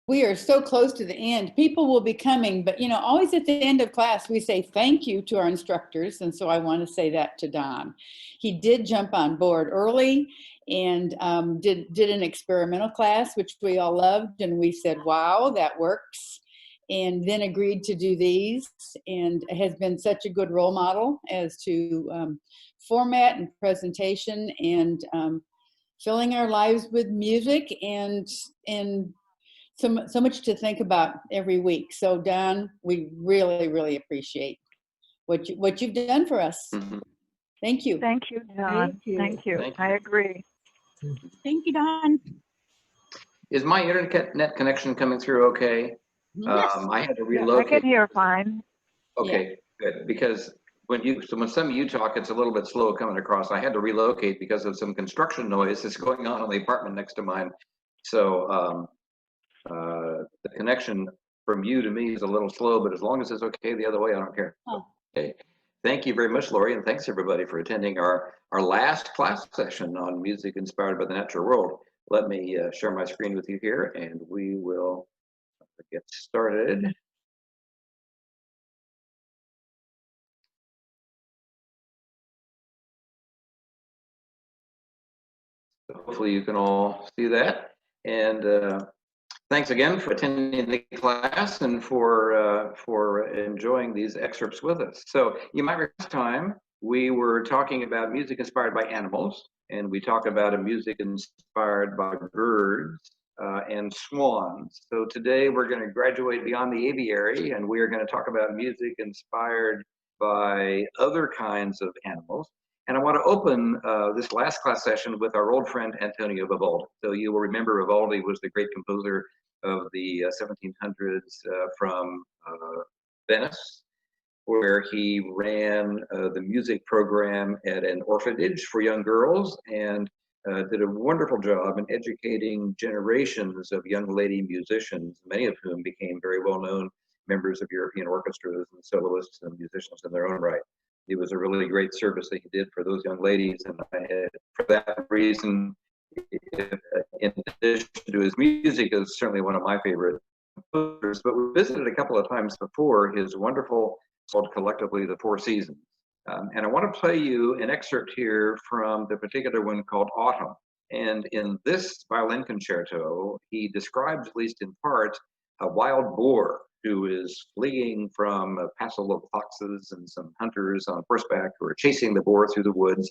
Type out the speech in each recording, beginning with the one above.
we are so close to the end. People will be coming, but you know, always at the end of class, we say thank you to our instructors. And so I want to say that to Don. He did jump on board early and did an experimental class, which we all loved. And we said, wow, that works. And then agreed to do these, and has been such a good role model as to format and presentation, and filling our lives with music, and so much to think about every week. So Don, we really, really appreciate what you've done for us. Mm-hmm. Thank you. Thank you, Don. Thank you. I agree. Thank you, Don. Is my internet connection coming through okay? Yes. I had to relocate. I can hear fine. Okay, good. Because when some of you talk, it's a little bit slow coming across. I had to relocate because of some construction noise that's going on in the apartment next to mine. So the connection from you to me is a little slow, but as long as it's okay the other way, I don't care. Oh. Okay. Thank you very much, Lori, and thanks everybody for attending our last class session on music inspired by the natural world. Let me share my screen with you here, and we will get started. So hopefully you can all see that. And thanks again for attending the class and for enjoying these excerpts with us. So you might remember last time we were talking about music inspired by animals, and we talked about a music inspired by birds and swans. So today we're going to graduate beyond the aviary, and we are going to talk about music inspired by other kinds of animals. And I want to open this last class session with our old friend Antonio Vivaldi. So you will remember Vivaldi was the great composer of the 1700s from Venice, where he ran the music program at an orphanage for young girls, and did a wonderful job in educating generations of young lady musicians, many of whom became very well-known members of European orchestras and soloists and musicians in their own right. It was a really great service that he did for those young ladies, and for that reason, in addition to his music, is certainly one of my favorite composers. But we visited a couple of times before his wonderful, called collectively The Four Seasons. And I want to play you an excerpt here from the particular one called Autumn. And in this violin concerto, he describes, at least in part, a wild boar who is fleeing from a passel of foxes and some hunters on horseback who are chasing the boar through the woods.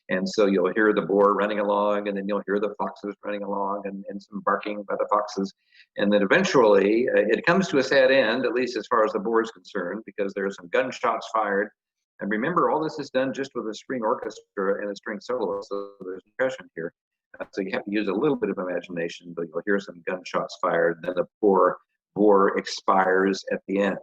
And so you'll hear the boar running along, and then you'll hear the foxes running along, and some barking by the foxes. And then eventually it comes to a sad end, at least as far as the boar is concerned, because there are some gunshots fired. And remember, all this is done just with a string orchestra and a string soloist, so there's percussion here. So you have to use a little bit of imagination, but you'll hear some gunshots fired, and then the poor boar expires at the end.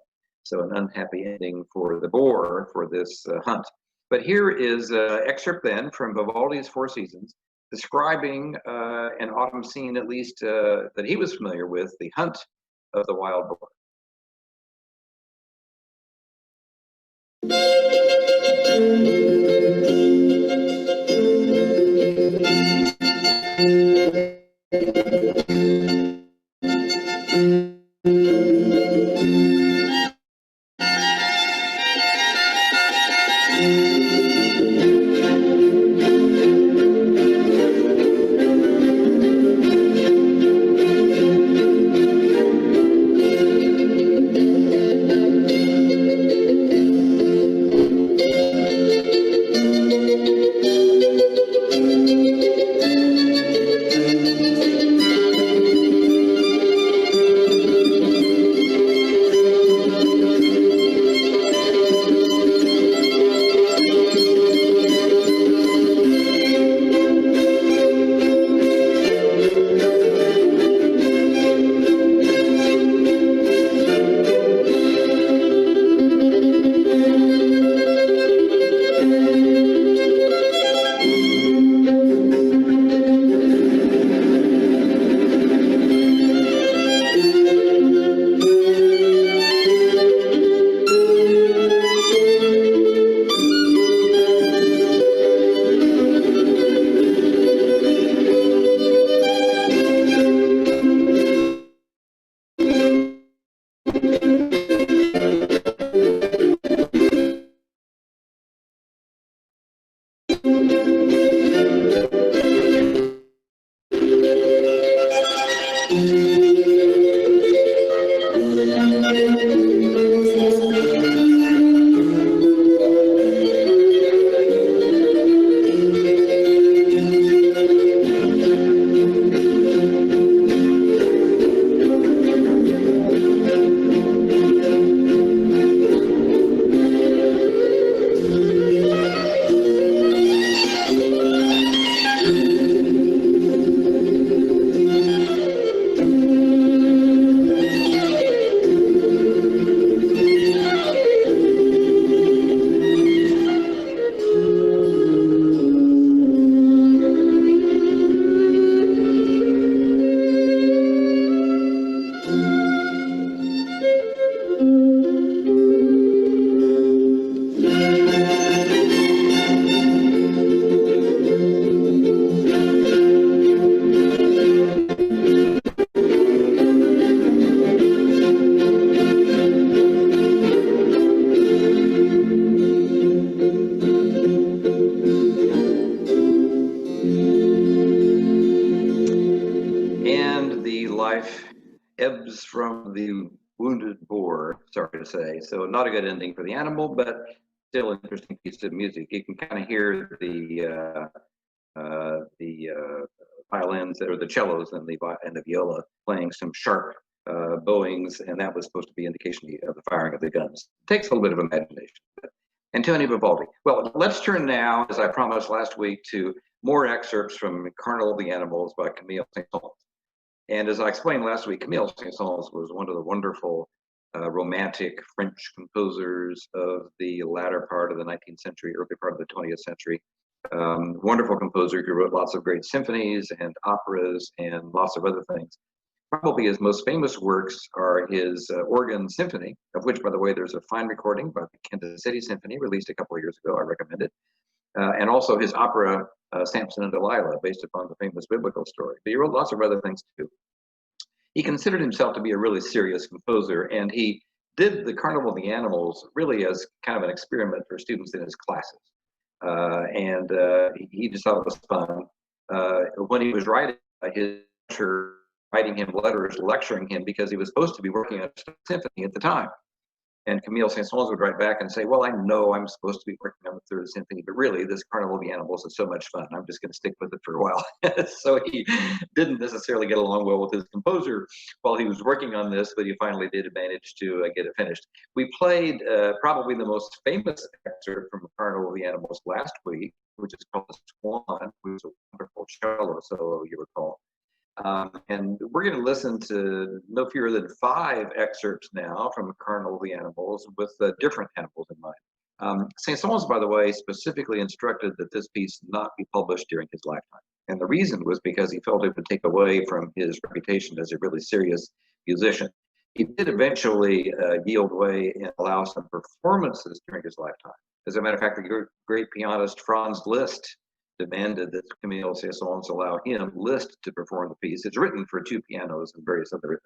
So an unhappy ending for the boar for this hunt. But here is an excerpt then from Vivaldi's Four Seasons, describing an autumn scene, at least that he was familiar with, the hunt of the wild boar. ebbs from the wounded boar, sorry to say. So not a good ending for the animal, but still an interesting piece of music. You can kind of hear the violins or the cellos and the viola playing some sharp bowings, and that was supposed to be indication of the firing of the guns. It takes a little bit of imagination. Antonio Vivaldi. Well, let's turn now, as I promised last week, to more excerpts from Carnival of the Animals by Camille Saint-Saëns. And as I explained last week, Camille Saint-Saëns was one of the wonderful romantic French composers of the latter part of the 19th century, early part of the 20th century. Wonderful composer who wrote lots of great symphonies and operas and lots of other things. Probably his most famous works are his organ symphony, of which, by the way, there's a fine recording by the City Symphony released a couple of years ago. I recommend it. And also his opera, Samson and Delilah, based upon the famous biblical story. But he wrote lots of other things too. He considered himself to be a really serious composer, and he did the Carnival of the Animals really as kind of an experiment for students in his classes. He just thought it was fun. When he was writing, his teacher writing him letters, lecturing him because he was supposed to be working on a symphony at the time. And Camille Saint-Saëns would write back and say, well, I know I'm supposed to be working on the third symphony, but really this Carnival of the Animals is so much fun. I'm just going to stick with it for a while. So he didn't necessarily get along well with his composer while he was working on this, but he finally did manage to get it finished. We played probably the most famous excerpt from Carnival of the Animals last week, which is called The Swan, which is a wonderful cello solo, you recall. And we're going to listen to no fewer than 5 excerpts now from Carnival of the Animals with different animals in mind. Saint-Saëns, by the way, specifically instructed that this piece not be published during his lifetime. And the reason was because he felt it would take away from his reputation as a really serious musician. He did eventually yield way and allow some performances during his lifetime. As a matter of fact, the great pianist Franz Liszt demanded that Camille Saint-Saëns allow him, Liszt, to perform the piece. It's written for 2 pianos and various other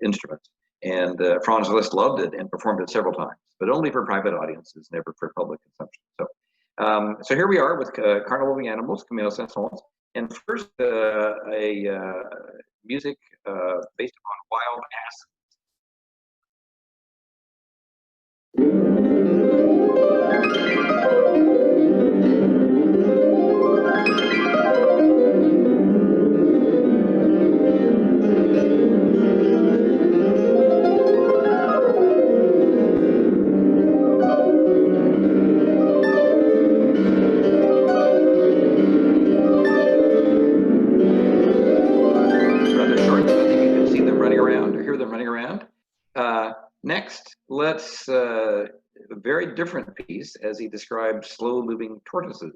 instruments. And Franz Liszt loved it and performed it several times, but only for private audiences, never for public consumption. So here we are with Carnival of the Animals, Camille Saint-Saëns. And first, music based upon wild asses. Next, let's a very different piece as he described slow-moving tortoises.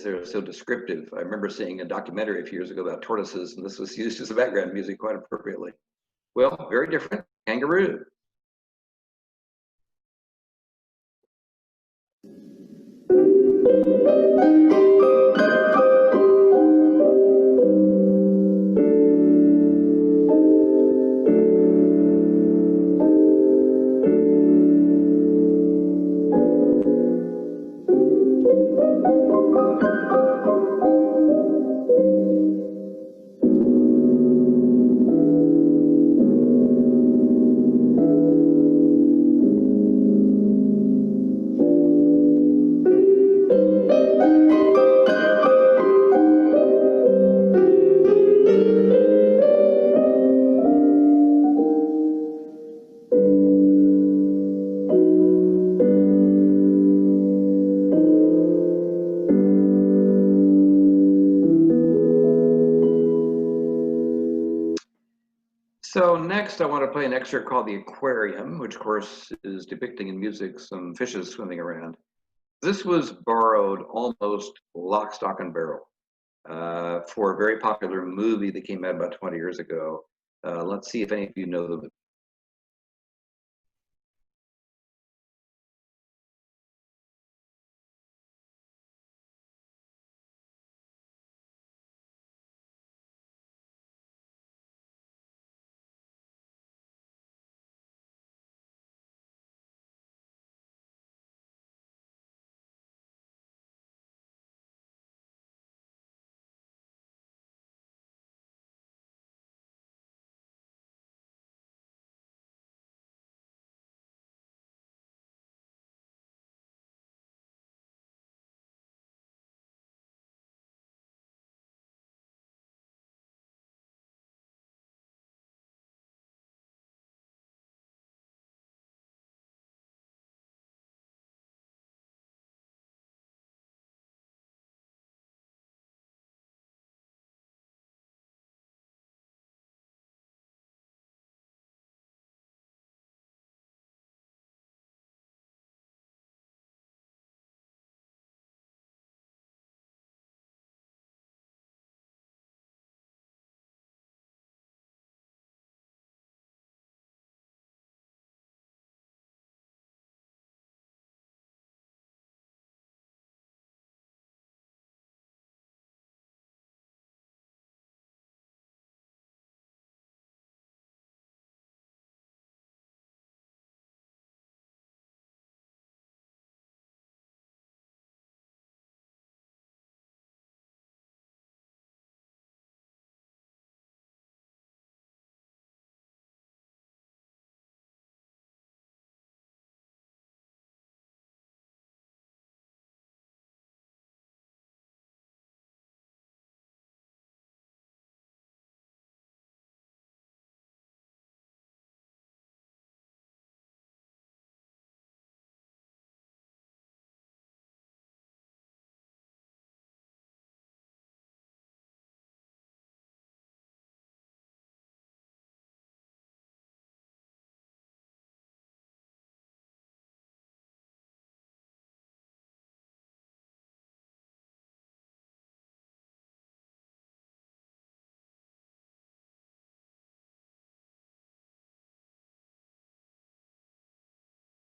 they're so descriptive. I remember seeing a documentary a few years ago about tortoises, and this was used as a background music quite appropriately. Well, very different. Kangaroo. So next I want to play an excerpt called The Aquarium, which of course is depicting in music some fishes swimming around. This was borrowed almost lock, stock, and barrel for a very popular movie that came out about 20 years ago. Let's see if any of you know the movie.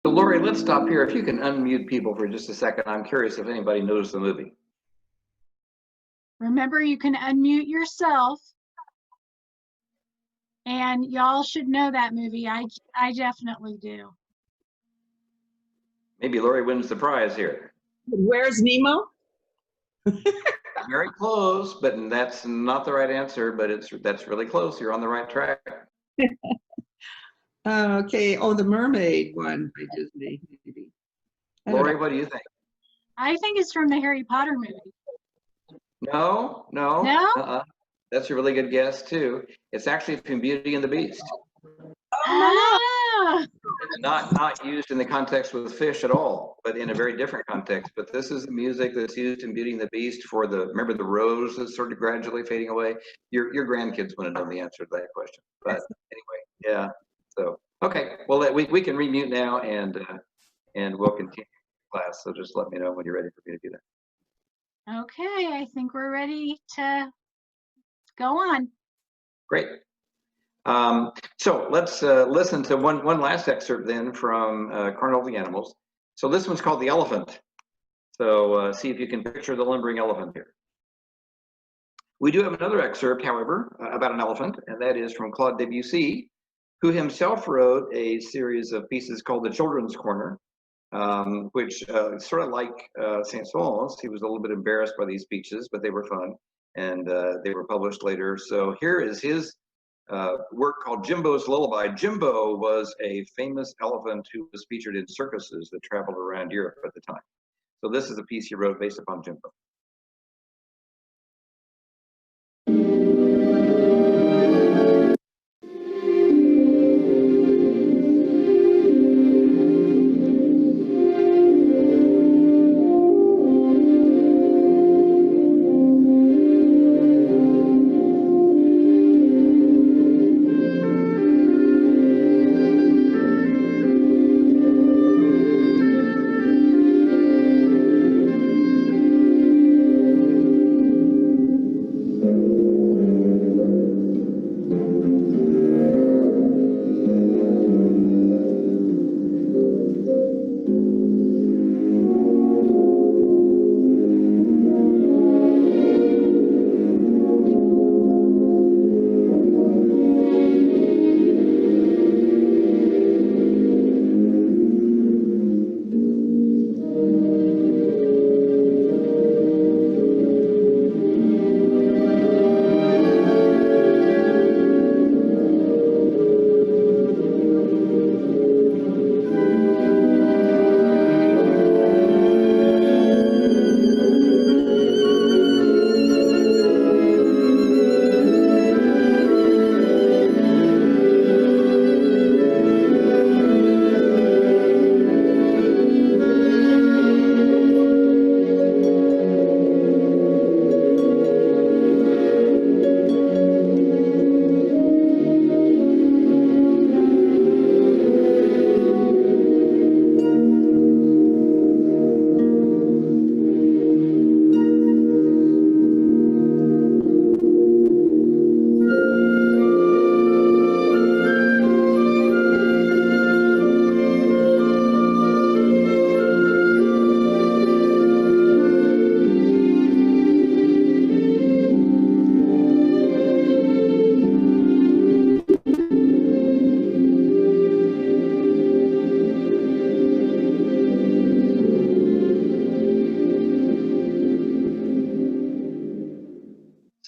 So Lori, let's stop here. If you can unmute people for just a second, I'm curious if anybody knows the movie. Remember, you can unmute yourself. And y'all should know that movie. I definitely do. Maybe Lori wins the prize here. Where's Nemo? Very close, but that's not the right answer, but that's really close. You're on the right track. Okay. Oh, the mermaid one by Disney, maybe. Lori, what do you think? I think it's from the Harry Potter movie. No. No? That's a really good guess too. It's actually from Beauty and the Beast. Ah! Not used in the context with fish at all, but in a very different context. But this is the music that's used in Beauty and the Beast for remember the rose that's sort of gradually fading away? Your grandkids want to know the answer to that question. But anyway, yeah. So, okay, well, we can remute now and we'll continue class. So just let me know when you're ready for me to do that. Okay, I think we're ready to go on. Great. So let's listen to one last excerpt then from Carnival of the Animals. So this one's called The Elephant. So see if you can picture the lumbering elephant here. We do have another excerpt, however, about an elephant, and that is from Claude Debussy, who himself wrote a series of pieces called The Children's Corner, which sort of like Saint-Saëns, he was a little bit embarrassed by these speeches, but they were fun, and they were published later. So here is his work called Jimbo's Lullaby. Jimbo was a famous elephant who was featured in circuses that traveled around Europe at the time. So this is a piece he wrote based upon Jimbo.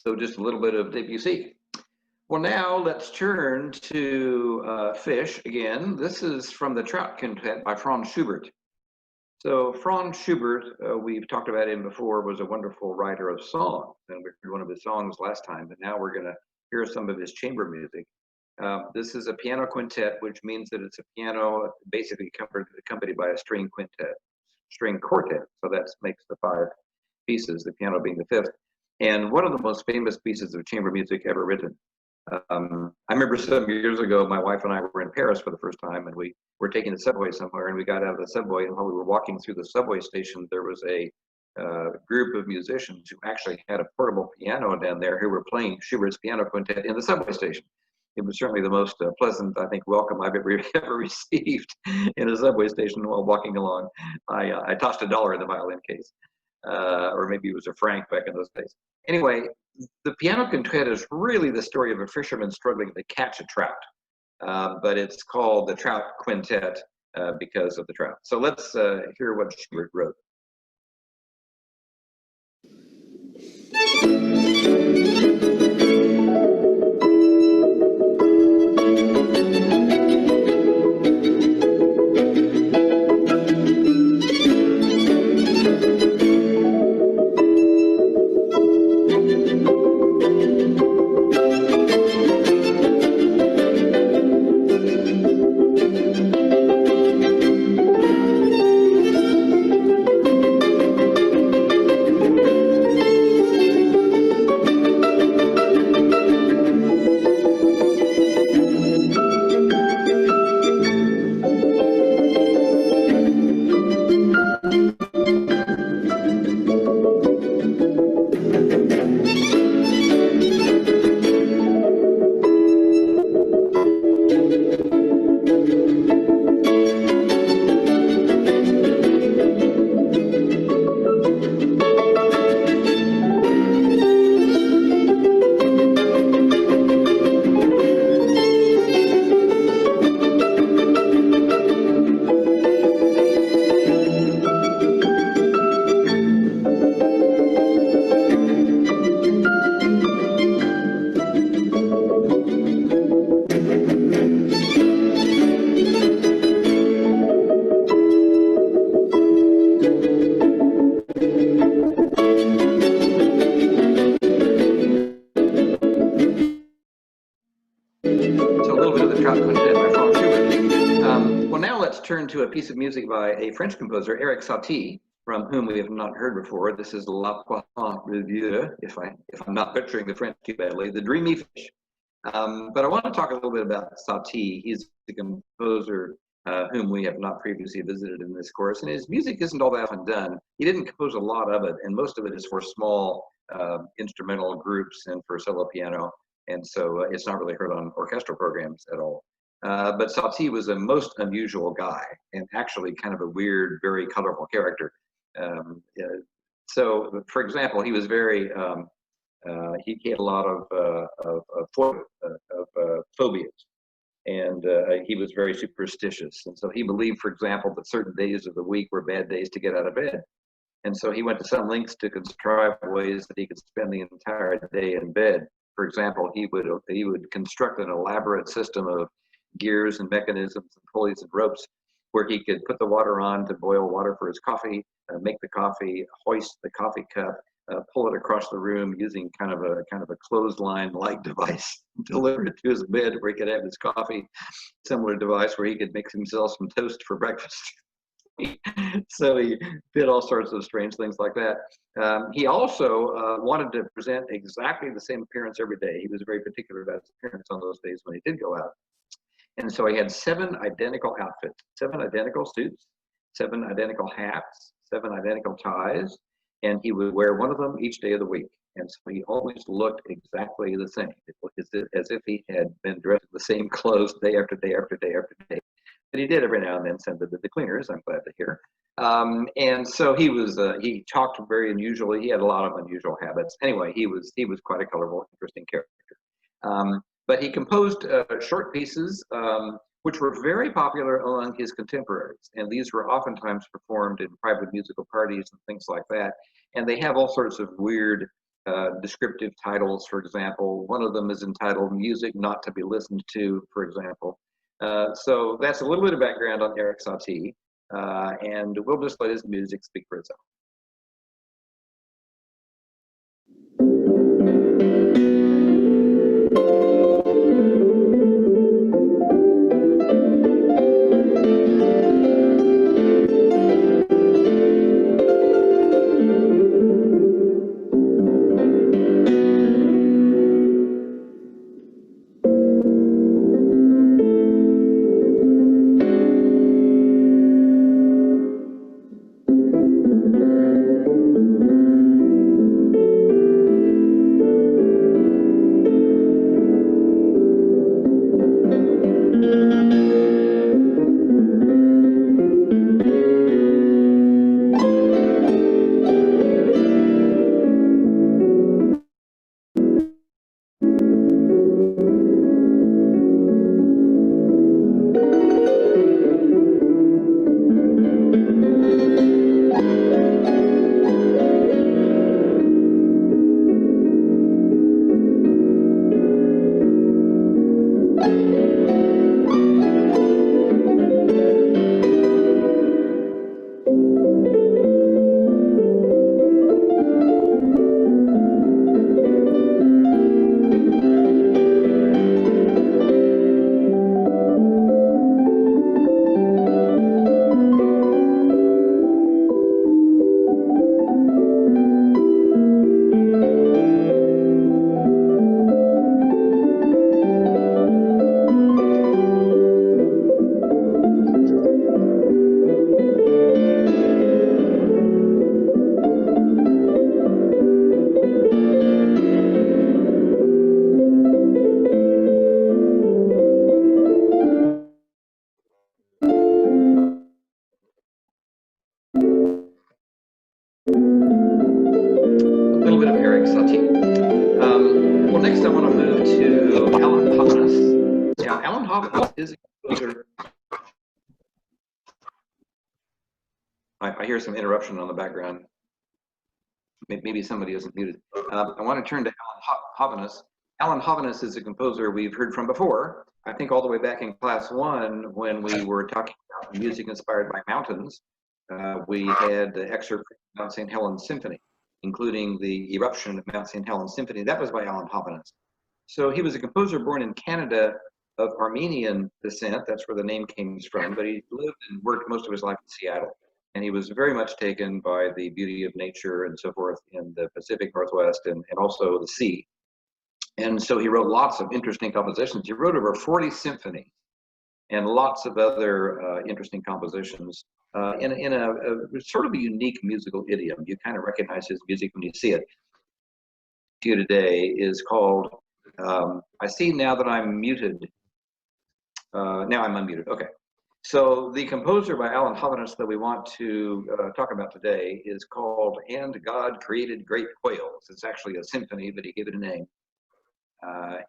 So just a little bit of Debussy. Well, now let's turn to fish again. This is from the Trout Quintet by Franz Schubert. So Franz Schubert, we've talked about him before, was a wonderful writer of songs, and we heard one of his songs last time, but now we're going to hear some of his chamber music. This is a piano quintet, which means that it's a piano basically accompanied by a string quartet. So that makes the 5 pieces, the piano being the 5th. And one of the most famous pieces of chamber music ever written. I remember some years ago, my wife and I were in Paris for the first time, and we were taking the subway somewhere, and we got out of the subway, and while we were walking through the subway station, there was a group of musicians who actually had a portable piano down there who were playing Schubert's piano quintet in the subway station. It was certainly the most pleasant, I think, welcome I've ever received in a subway station while walking along. I tossed $1 in the violin case. Or maybe it was a franc back in those days. Anyway, the piano quintet is really the story of a fisherman struggling to catch a trout, but it's called the Trout Quintet because of the trout. So let's hear what Schubert wrote. So a little bit of the Trout Quintet by Franz Schubert. Well, now let's turn to a piece of music by a French composer, Eric Satie, from whom we have not heard before. This is La Poisson Revue, if I'm not butchering the French too badly, The Dreamy Fish. But I want to talk a little bit about Satie. He's the composer whom we have not previously visited in this course, and his music isn't all that often done. He didn't compose a lot of it, and most of it is for small instrumental groups and for solo piano, and so it's not really heard on orchestral programs at all. But Satie was a most unusual guy, and actually kind of a weird, very colorful character. So, for example, he was very he had a lot of phobias, and he was very superstitious. And so he believed, for example, that certain days of the week were bad days to get out of bed. And so he went to some lengths to contrive ways that he could spend the entire day in bed. For example, he would construct an elaborate system of gears and mechanisms and pulleys and ropes where he could put the water on to boil water for his coffee, make the coffee, hoist the coffee cup, pull it across the room using kind of a clothesline-like device, deliver it to his bed where he could have his coffee. Similar device where he could make himself some toast for breakfast. So he did all sorts of strange things like that. He also wanted to present exactly the same appearance every day. He was very particular about his appearance on those days when he did go out. And so he had 7 identical outfits, 7 identical suits, 7 identical hats, 7 identical ties, and he would wear one of them each day of the week. And so he always looked exactly the same. It was as if he had been dressed in the same clothes day after day after day after day. But he did every now and then send them to the cleaners, I'm glad to hear. And so he talked very unusually. He had a lot of unusual habits. Anyway, he was quite a colorful, interesting character. But he composed short pieces, which were very popular among his contemporaries. And these were oftentimes performed in private musical parties and things like that. And they have all sorts of weird descriptive titles, for example. One of them is entitled Music Not to Be Listened to, for example. So that's a little bit of background on Eric Satie. And we'll just let his music speak for itself. I hear some interruption on the background. Maybe somebody isn't muted. I want to turn to Alan Hovhaness. Alan Hovhaness is a composer we've heard from before. I think all the way back in class 1 when we were talking about music inspired by mountains. We had the excerpt from Mount St. Helens Symphony, including the eruption of Mount St. Helens Symphony. That was by Alan Hovhaness. So he was a composer born in Canada of Armenian descent. That's where the name came from. But he lived and worked most of his life in Seattle. And he was very much taken by the beauty of nature and so forth in the Pacific Northwest and also the sea. And so he wrote lots of interesting compositions. He wrote over 40 symphonies and lots of other interesting compositions in a sort of a unique musical idiom. You kind of recognize his music when you see it. To you today is called, I see now that I'm muted. Now I'm unmuted, okay. So the composer by Alan Hovhaness that we want to talk about today is called And God Created Great Whales. It's actually a symphony, but he gave it a name.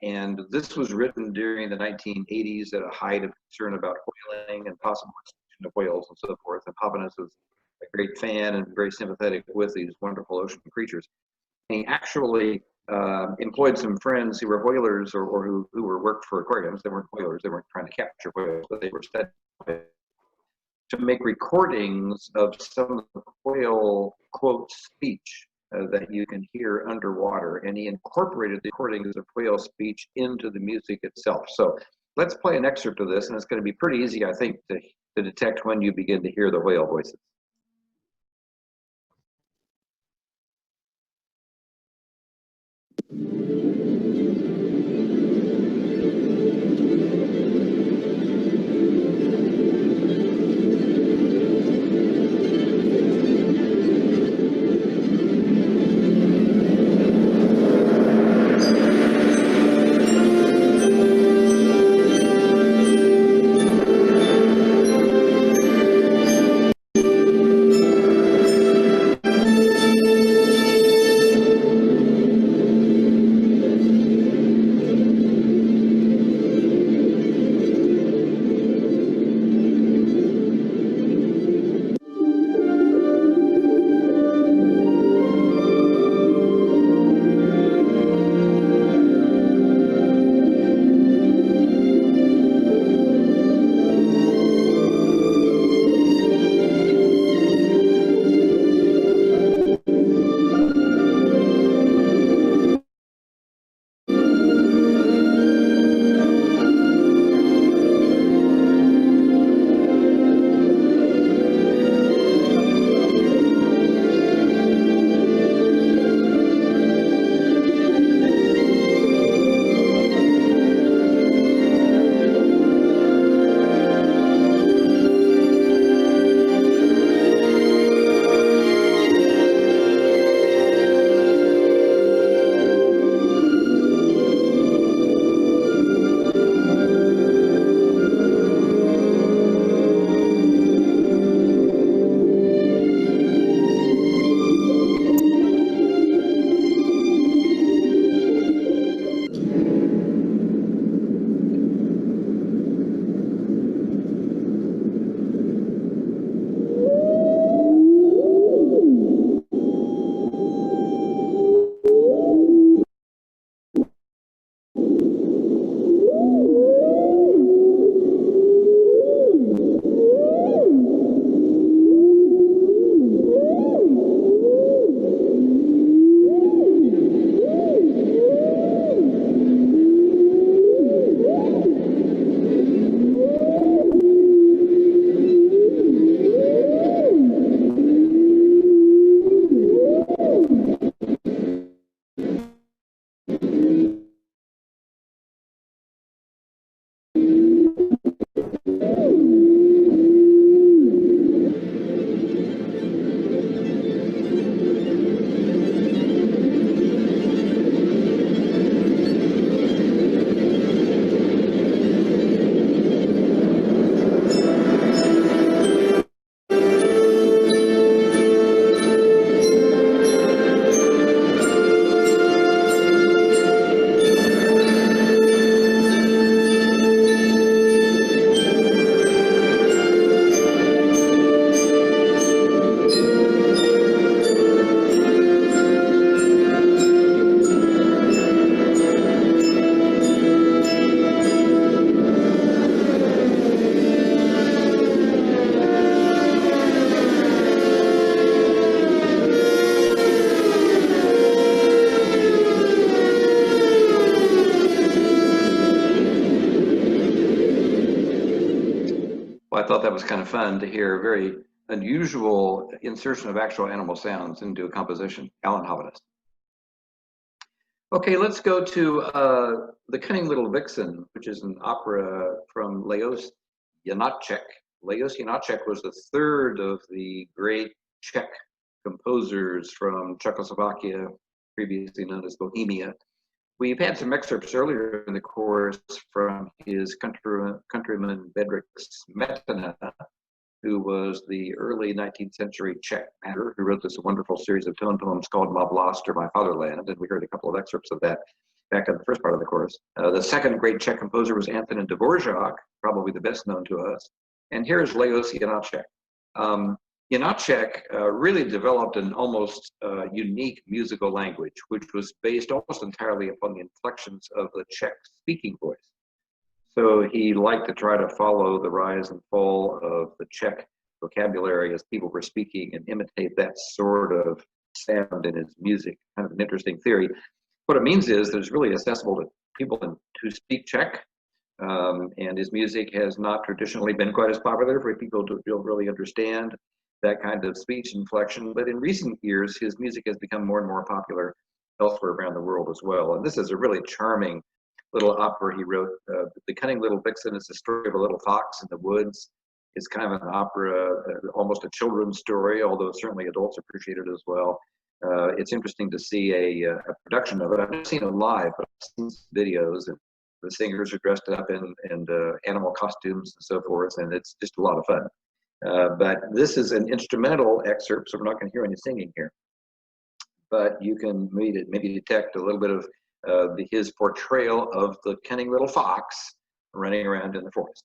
And this was written during the 1980s at a height of concern about whaling and possible extinction of whales and so forth. And Hovhaness was a great fan and very sympathetic with these wonderful ocean creatures. He actually employed some friends who were whalers or who worked for aquariums. They weren't whalers, they weren't trying to capture whales, but they were studying to make recordings of some of the whale quote speech that you can hear underwater. And he incorporated the recordings of whale speech into the music itself. So let's play an excerpt of this, and it's going to be pretty easy, I think, to detect when you begin to hear the whale voices. thought that was kind of fun to hear a very unusual insertion of actual animal sounds into a composition. Alan Havadas. Okay, let's go to The Cunning Little Vixen, which is an opera from Lajos Janáček. Lajos Janáček was the third of the great Czech composers from Czechoslovakia, previously known as Bohemia. We've had some excerpts earlier in the course from his countryman Bedřich Smetana, who was the early 19th century Czech painter who wrote this wonderful series of tone poems called Má vlast, or My Fatherland, and we heard a couple of excerpts of that back in the first part of the course. The second great Czech composer was Antonín Dvořák, probably the best known to us. And here's Lajos Janáček. Janáček really developed an almost unique musical language, which was based almost entirely upon the inflections of the Czech speaking voice. So he liked to try to follow the rise and fall of the Czech vocabulary as people were speaking and imitate that sort of sound in his music. Kind of an interesting theory. What it means is that it's really accessible to people who speak Czech, and his music has not traditionally been quite as popular for people to really understand that kind of speech inflection. But in recent years, his music has become more and more popular elsewhere around the world as well. And this is a really charming little opera he wrote. The Cunning Little Vixen is the story of a little fox in the woods. It's kind of an opera, almost a children's story, although certainly adults appreciate it as well. It's interesting to see a production of it. I've never seen it live, but I've seen videos, and the singers are dressed up in animal costumes and so forth, and it's just a lot of fun. But this is an instrumental excerpt, so we're not going to hear any singing here. But you can maybe detect a little bit of his portrayal of the cunning little fox running around in the forest.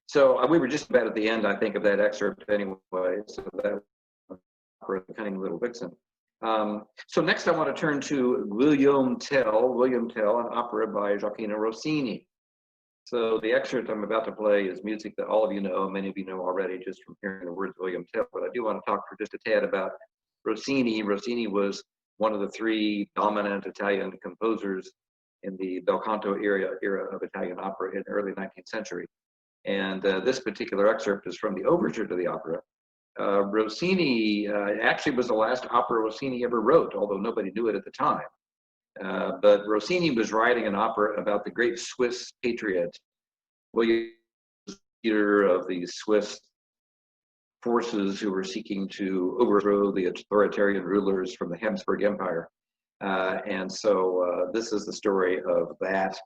So we were just about at the end, I think, of that excerpt anyway. So that for the Cunning Little Vixen. So next I want to turn to William Tell, an opera by Gioacchino Rossini. So the excerpt I'm about to play is music that all of you know, many of you know already just from hearing the words William Tell, but I do want to talk for just a tad about Rossini. Rossini was one of the three dominant Italian composers in the bel canto era of Italian opera in the early 19th century. And this particular excerpt is from the overture to the opera. Rossini actually was the last opera Rossini ever wrote, although nobody knew it at the time. But Rossini was writing an opera about the great Swiss patriot, William, leader of the Swiss forces who were seeking to overthrow the authoritarian rulers from the Habsburg Empire. And so this is the story of that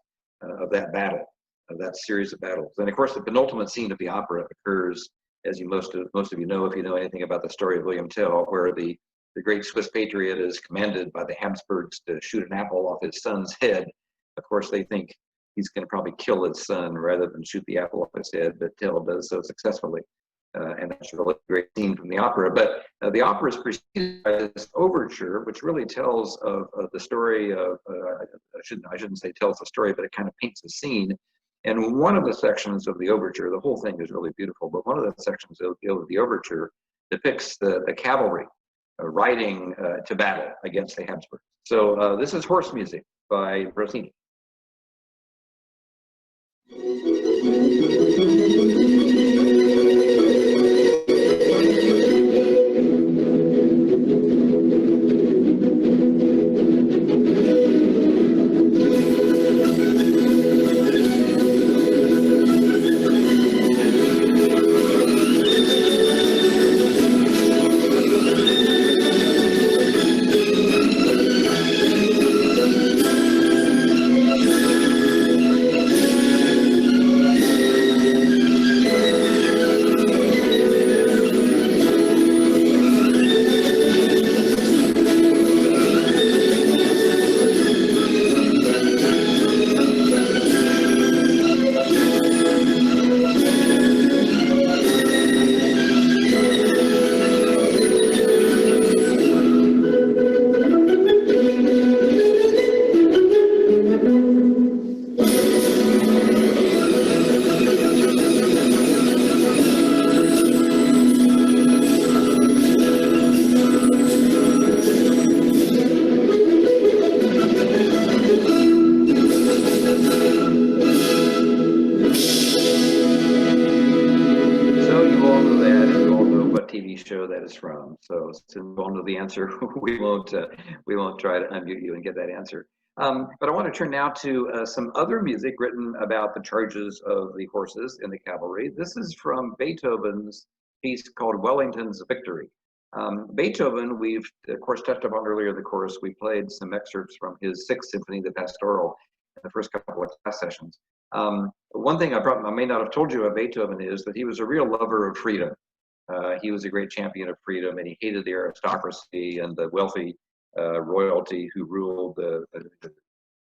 battle, of that series of battles. And of course, the penultimate scene of the opera occurs, as you most of you know, if you know anything about the story of William Tell, where the great Swiss patriot is commanded by the Habsburgs to shoot an apple off his son's head. Of course, they think he's going to probably kill his son rather than shoot the apple off his head, but Tell does so successfully. and that's really a great scene from the opera. But the opera is preceded by this overture, which really tells of the story of, I shouldn't say tells the story, but it kind of paints a scene. And one of the sections of the overture, the whole thing is really beautiful, but one of the sections of the overture depicts the cavalry riding to battle against the Habsburgs. So this is Horse Music by Rossini. From. So since we won't know the answer, we won't try to unmute you and get that answer. But I want to turn now to some other music written about the charges of the horses in the cavalry. This is from Beethoven's piece called Wellington's Victory. Beethoven, we've of course touched upon earlier in the course. We played some excerpts from his Sixth Symphony, the Pastoral, in the first couple of class sessions. One thing I may not have told you about Beethoven is that he was a real lover of freedom. He was a great champion of freedom, and he hated the aristocracy and the wealthy royalty who ruled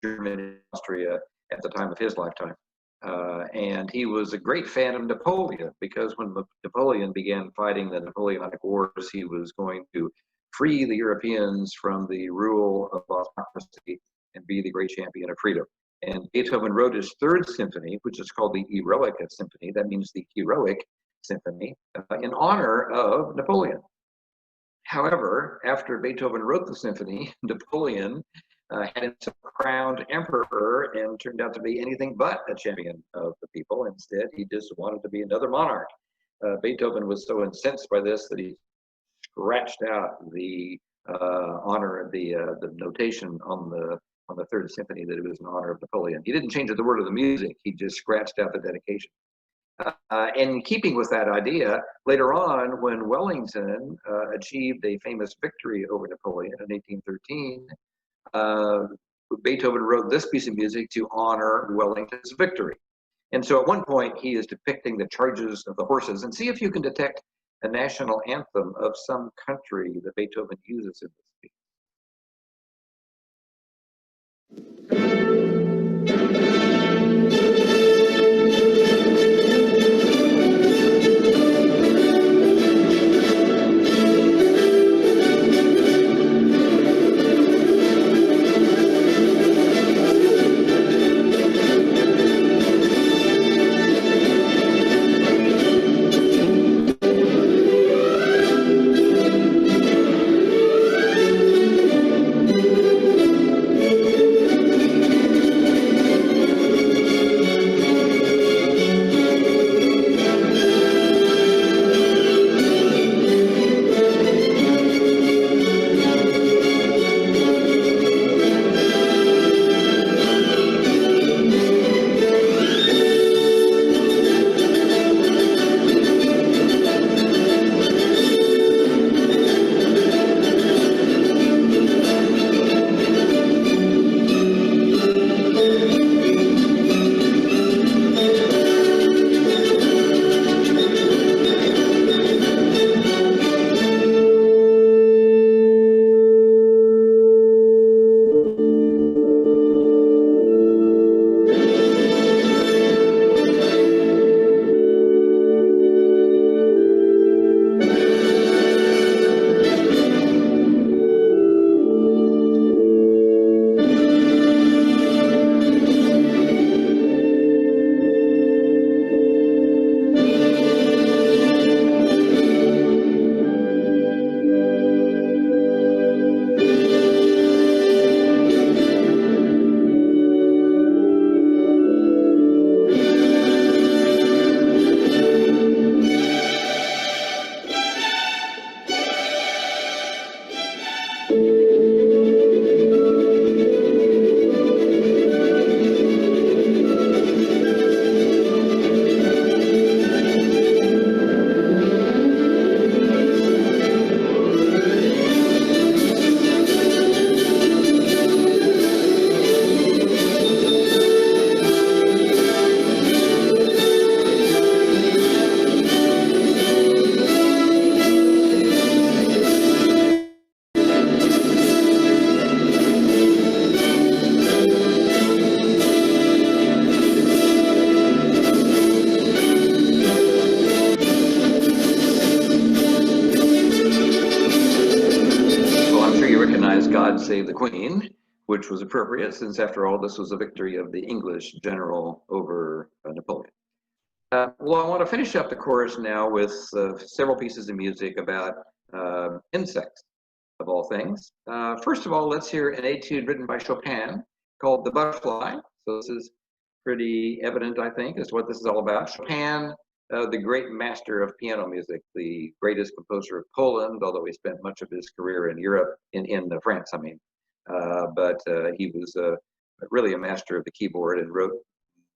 Germany and Austria at the time of his lifetime. And he was a great fan of Napoleon, because when Napoleon began fighting the Napoleonic Wars, he was going to free the Europeans from the rule of autocracy and be the great champion of freedom. And Beethoven wrote his Third Symphony, which is called the Eroica Symphony. That means the heroic symphony, in honor of Napoleon. However, after Beethoven wrote the symphony, Napoleon had himself crowned emperor and turned out to be anything but a champion of the people. Instead, he just wanted to be another monarch. Beethoven was so incensed by this that he scratched out the honor, the notation on the Third Symphony that it was in honor of Napoleon. He didn't change the word of the music; he just scratched out the dedication. In keeping with that idea, later on, when Wellington achieved a famous victory over Napoleon in 1813, Beethoven wrote this piece of music to honor Wellington's victory. And so at one point, he is depicting the charges of the horses. And see if you can detect a national anthem of some country that Beethoven uses in this piece. Save the Queen, which was appropriate since, after all, this was a victory of the English general over Napoleon. Well, I want to finish up the chorus now with several pieces of music about insects, of all things. First of all, let's hear an etude written by Chopin called The Butterfly. So this is pretty evident, I think, as to what this is all about. Chopin, the great master of piano music, the greatest composer of Poland, although he spent much of his career in Europe, in France, I mean. But he was really a master of the keyboard and wrote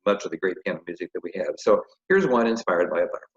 much of the great piano music that we have. So here's one inspired by a butterfly.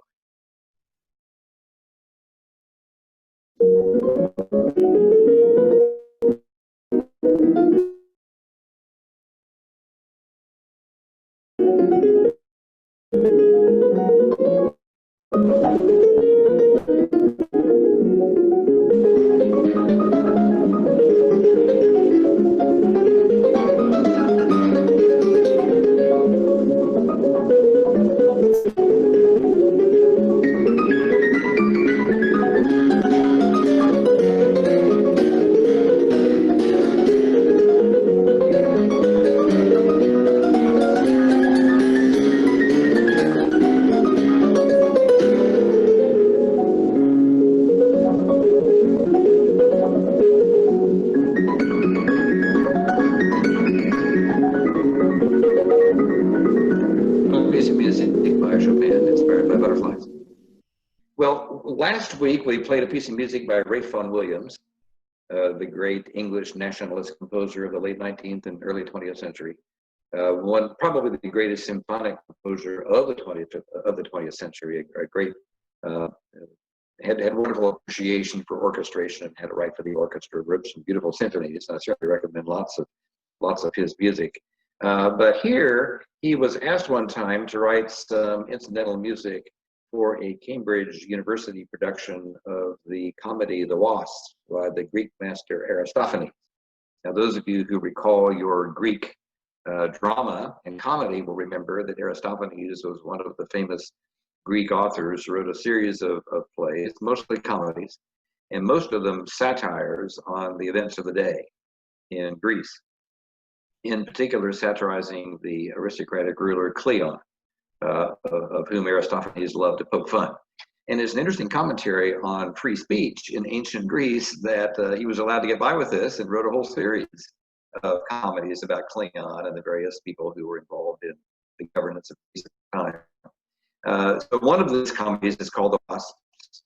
Last week, we played a piece of music by Ralph Vaughan Williams, the great English nationalist composer of the late 19th and early 20th century. Probably the greatest symphonic composer of the 20th century. A great had wonderful appreciation for orchestration and had a right for the orchestra. Wrote some beautiful symphonies. I certainly recommend lots of his music. But here he was asked one time to write some incidental music for a Cambridge University production of the comedy The Wasps by the Greek master Aristophanes. Now, those of you who recall your Greek drama and comedy will remember that Aristophanes was one of the famous Greek authors, wrote a series of plays, mostly comedies, and most of them satires on the events of the day in Greece, in particular satirizing the aristocratic ruler Cleon, of whom Aristophanes loved to poke fun. And it's an interesting commentary on free speech in ancient Greece that he was allowed to get by with this and wrote a whole series of comedies about Cleon and the various people who were involved in the governance of Greece at the time. So one of these comedies is called The Wasps,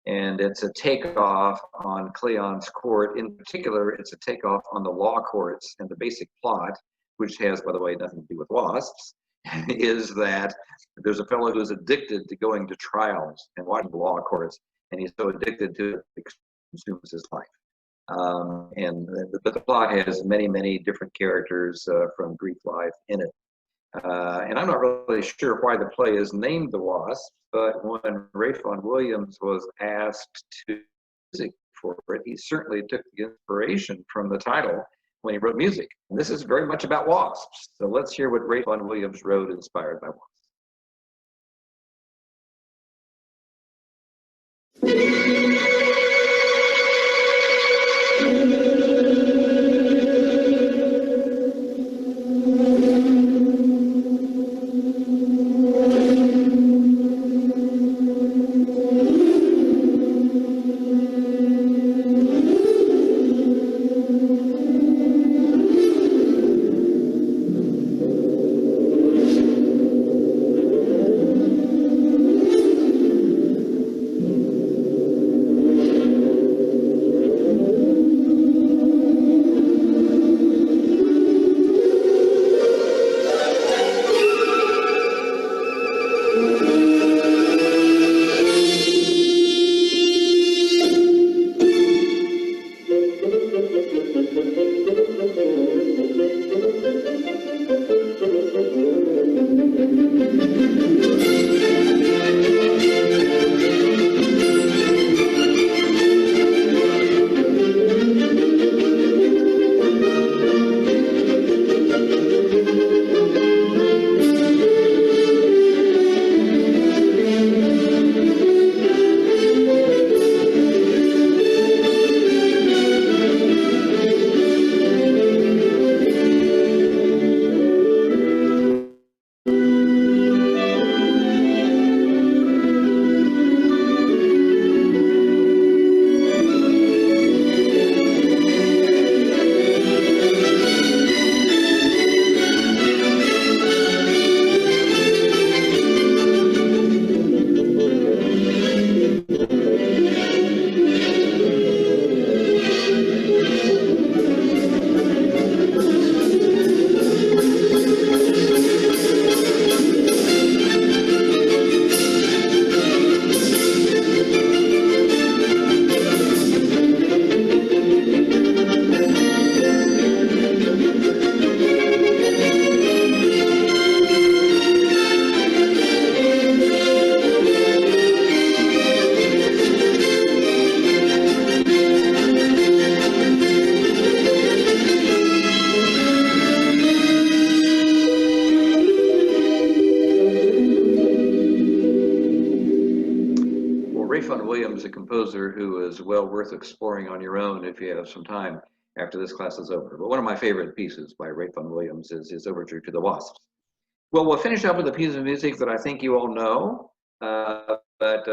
and it's a takeoff on Cleon's court. In particular, it's a takeoff on the law courts, and the basic plot, which has, by the way, nothing to do with wasps, is that there's a fellow who's addicted to going to trials and watching the law courts, and he's so addicted to it, it consumes his life. But the plot has many different characters from Greek life in it. And I'm not really sure why the play is named The Wasp, but when Ralph Vaughan Williams was asked to music for it, he certainly took the inspiration from the title when he wrote music. And this is very much about wasps. So let's hear what Ralph Vaughan Williams wrote inspired by wasps. Rayfun Williams, a composer who is well worth exploring on your own if you have some time after this class is over. But one of my favorite pieces by Rayfun Williams is his overture to the Wasps. Well, we'll finish up with a piece of music that I think you all know, but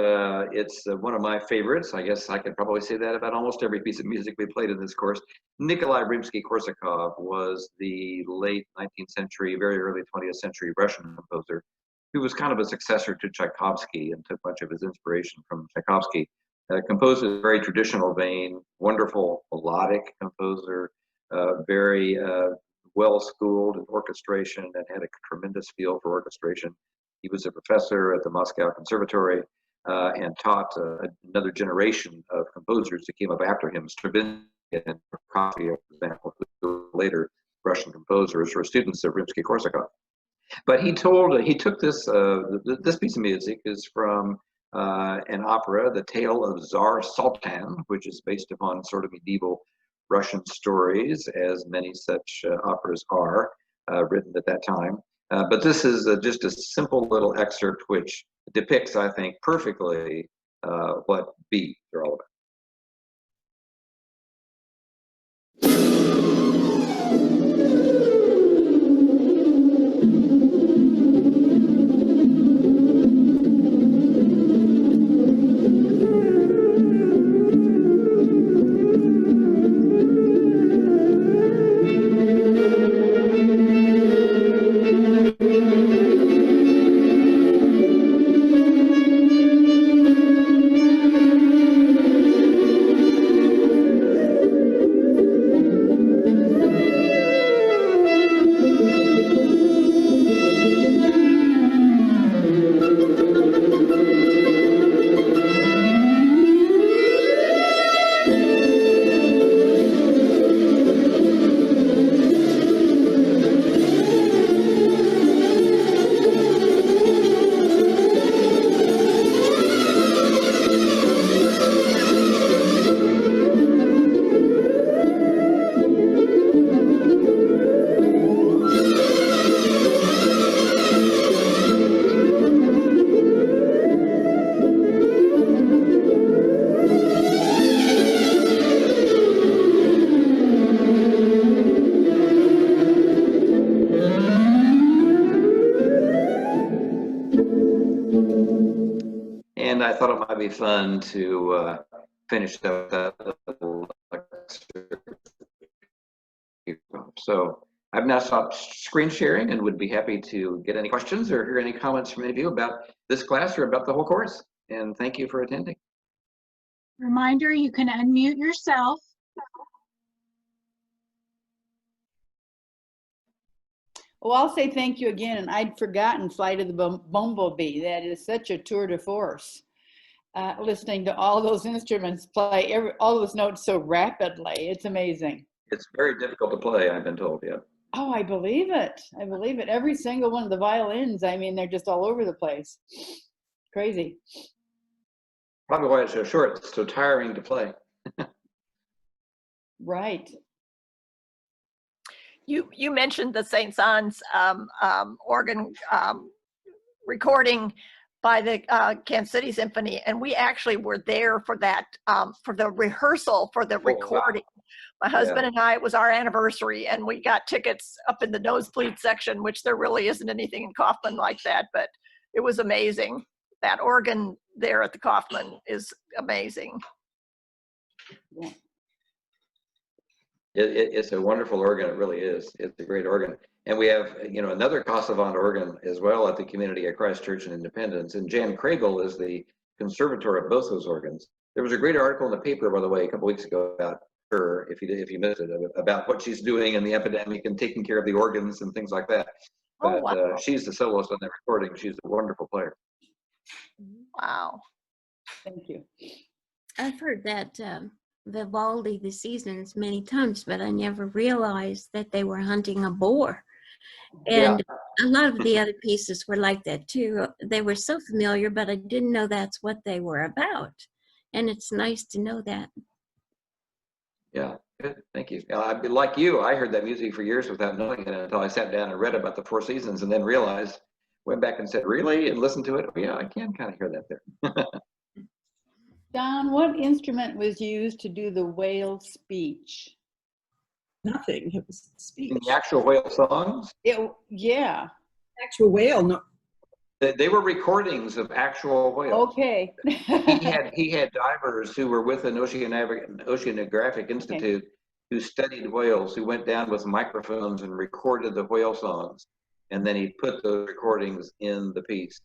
it's one of my favorites. I guess I could probably say that about almost every piece of music we played in this course. Nikolai Rimsky-Korsakov was the late 19th century, very early 20th century Russian composer who was kind of a successor to Tchaikovsky and took much of his inspiration from Tchaikovsky. Composed in a very traditional vein, wonderful melodic composer, very well-schooled in orchestration and had a tremendous feel for orchestration. He was a professor at the Moscow Conservatory and taught another generation of composers that came up after him, Stravinsky and Prokofiev, for example, who were later Russian composers were students of Rimsky-Korsakov. But he took this, this piece of music is from an opera, The Tale of Tsar Sultan, which is based upon sort of medieval Russian stories, as many such operas are written at that time. But this is just a simple little excerpt which depicts, I think, perfectly what beats are all about. And I thought it might be fun to finish up that little lecture. So I've now stopped screen sharing and would be happy to get any questions or hear any comments from any of you about this class or about the whole course. And thank you for attending. Reminder, you can unmute yourself. Well, I'll say thank you again, and I'd forgotten Flight of the Bumblebee. That is such a tour de force. Listening to all those instruments play all those notes so rapidly, it's amazing. It's very difficult to play, I've been told, yeah. Oh, I believe it. I believe it. Every single one of the violins, I mean, they're just all over the place. Crazy. Probably why it's so short, it's so tiring to play. Right. You mentioned the St. John's organ recording by the Kansas City Symphony, and we actually were there for that, for the rehearsal for the recording. Wow. My husband and I, it was our anniversary, and we got tickets up in the nosebleed section, which there really isn't anything in Kaufman like that, but it was amazing. That organ there at the Kaufman is amazing. Yeah. It's a wonderful organ, it really is. It's a great organ. And we have, you know, another Kosovan organ as well at the Community at Christ Church in Independence. And Jan Kragel is the conservator of both those organs. There was a great article in the paper, by the way, a couple weeks ago about her, if you missed it, about what she's doing in the epidemic and taking care of the organs and things like that. But wow. She's the soloist on that recording. She's a wonderful player. Wow. Thank you. I've heard that Vivaldi the Seasons many times, but I never realized that they were hunting a boar. And a lot of the other pieces were like that too. They were so familiar, but I didn't know that's what they were about. And it's nice to know that. Yeah, good. Thank you. Like you, I heard that music for years without knowing it until I sat down and read about the Four Seasons and then realized, went back and said, really? And listened to it. Oh, yeah, I can kind of hear that there. Don, what instrument was used to do the whale speech? Nothing. It was speech. In the actual whale songs, Yeah. Actual whale. No. they were recordings of actual whales. Okay. He had divers who were with an oceanographic institute who studied whales, who went down with microphones and recorded the whale songs, and then he put those recordings in the piece.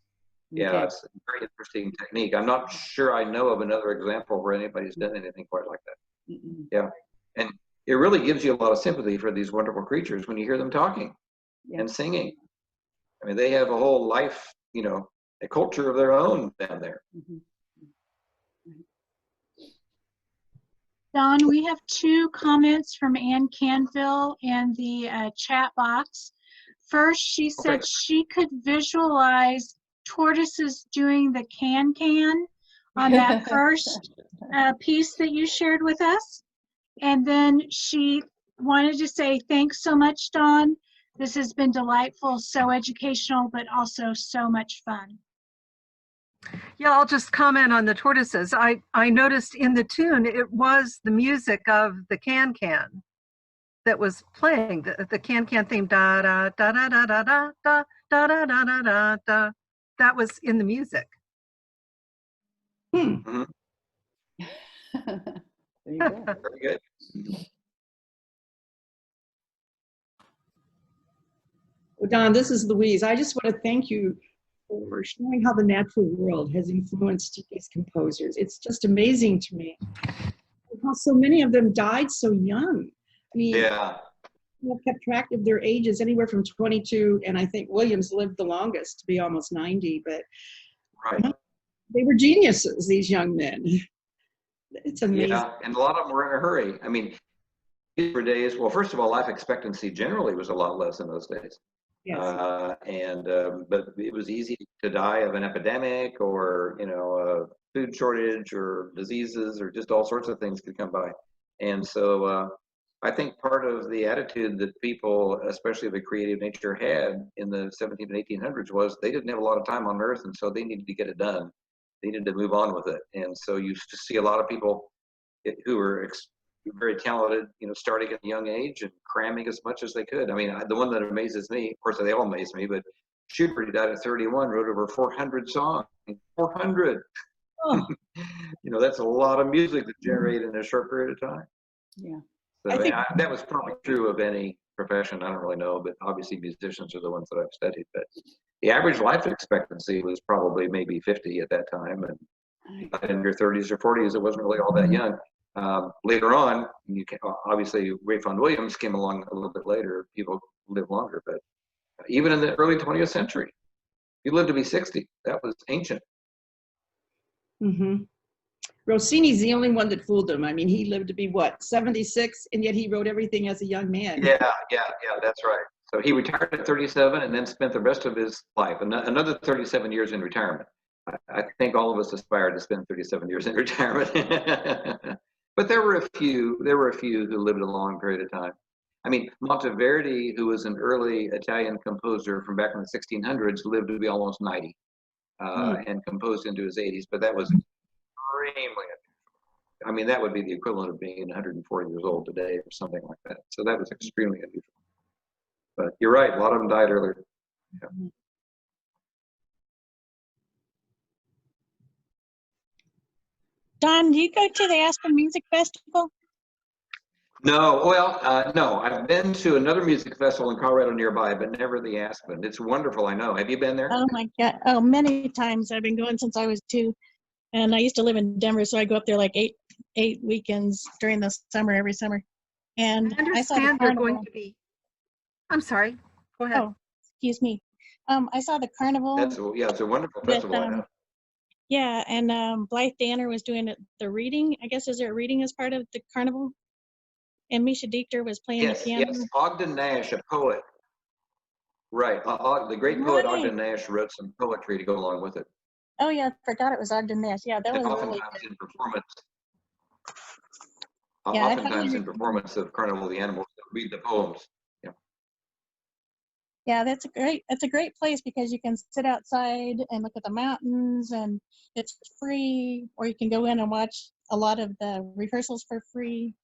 Yeah, Okay. it's a very interesting technique. I'm not sure I know of another example where anybody's done anything quite like that. Mm-mm. Yeah, and it really gives you a lot of sympathy for these wonderful creatures when you hear them talking and singing. I mean, they have a whole life, you know, a culture of their own down there. Mhm. Don, we have 2 comments from Ann Canville in the chat box. First, she said Okay. she could visualize tortoises doing the can on that first piece that you shared with us. And then she wanted to say, thanks so much, Dawn. This has been delightful, so educational, but also so much fun. Yeah, I'll just comment on the tortoises. I noticed in the tune, it was the music of the can-can that was playing, the can-can theme, da-da-da-da-da-da-da, da-da-da-da-da-da. That was in the music. Mhm. There you go. Very good. Well, Don, this is Louise. I just want to thank you for showing how the natural world has influenced these composers. It's just amazing to me how so many of them died so young. I mean, Yeah. I've kept track of their ages anywhere from 22, and I think Williams lived the longest to be almost 90, but Right. they were geniuses, these young men. It's amazing. Yeah, and a lot of them were in a hurry. I mean, these were days, well, first of all, life expectancy generally was a lot less in those days. Yes. But it was easy to die of an epidemic or, you know, a food shortage or diseases or just all sorts of things could come by. And so I think part of the attitude that people, especially of a creative nature, had in the 1700s and 1800s was they didn't have a lot of time on earth, and so they needed to get it done. They needed to move on with it. And so you used to see a lot of people who were very talented, you know, starting at a young age and cramming as much as they could. I mean, the one that amazes me, of course, they all amaze me, but Schubert, he died at 31, wrote over 400 songs. 400. Oh. You know, that's a lot of music to generate in a short period of time. Yeah. So I think- that was probably true of any profession. I don't really know, but obviously musicians are the ones that I've studied. But the average life expectancy was probably maybe 50 at that time, and in your 30s or 40s, it wasn't really all that young. Later on, obviously Ray Vaughan Williams came along a little bit later. People live longer, but even in the early 20th century, you lived to be 60. That was ancient. Mm-hmm. Rossini's the only one that fooled him. I mean, he lived to be what, 76, and yet he wrote everything as a young man. Yeah, that's right. So he retired at 37 and then spent the rest of his life, another 37 years in retirement. I think all of us aspire to spend 37 years in retirement. But there were a few who lived a long period of time. I mean, Monteverdi, who was an early Italian composer from back in the 1600s, lived to be almost 90 and composed into his 80s, but that was extremely unusual. I mean, that would be the equivalent of being 140 years old today or something like that. So that was extremely unusual. But you're right, a lot of them died earlier. Yeah. Don, do you go to the Aspen Music Festival? No, well, no. I've been to another music festival in Colorado nearby, but never the Aspen. It's wonderful, I know. Have you been there? Oh my God. Oh, many times. I've been going since I was 2. And I used to live in Denver, so I go up there like eight weekends during the summer, every summer. And I saw the understand you're carnival. going to be, I'm sorry, go ahead. Oh, excuse me. I saw the carnival. It's a wonderful with, festival, I know. Yeah, and Blythe Danner was doing the reading. I guess, is there a reading as part of the carnival? And Misha Dieter was playing the piano. Yes, Ogden Nash, a poet. Right, the great poet Ogden Nash wrote some poetry to go along with it. Oh yeah, I forgot it was Ogden Nash. Yeah, that was oftentimes really good. in performance. Yeah, Oftentimes in performance of Carnival of the Animals, read the poems. Yeah. Yeah, that's a great place because you can sit outside and look at the mountains, and it's free, or you can go in and watch a lot of the rehearsals for free.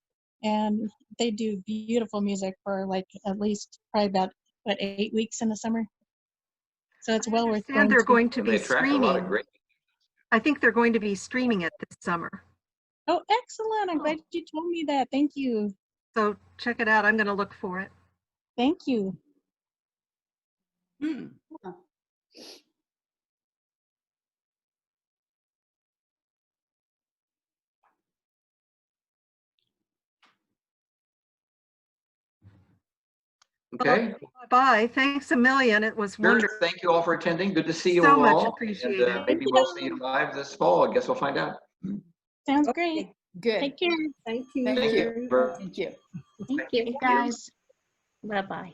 And they do beautiful music for like at least probably about, what, 8 weeks in the summer. So it's well worth And going they're to. going to They be attract a lot of streaming. great. I think they're going to be streaming it this summer. Oh, excellent. I'm glad you told me that. Thank you. So check it out. I'm going to look for it. Thank you. Okay. Bye. Thanks a million. It was Sure. wonderful. Thank you all for attending. Good to see you So all. much And appreciated. maybe we'll see you live this fall. I guess we'll find out. Sounds great. Good. Take care. Thank you. Thank you. Very Thank you. Thank you. Hey, guys. Bye-bye.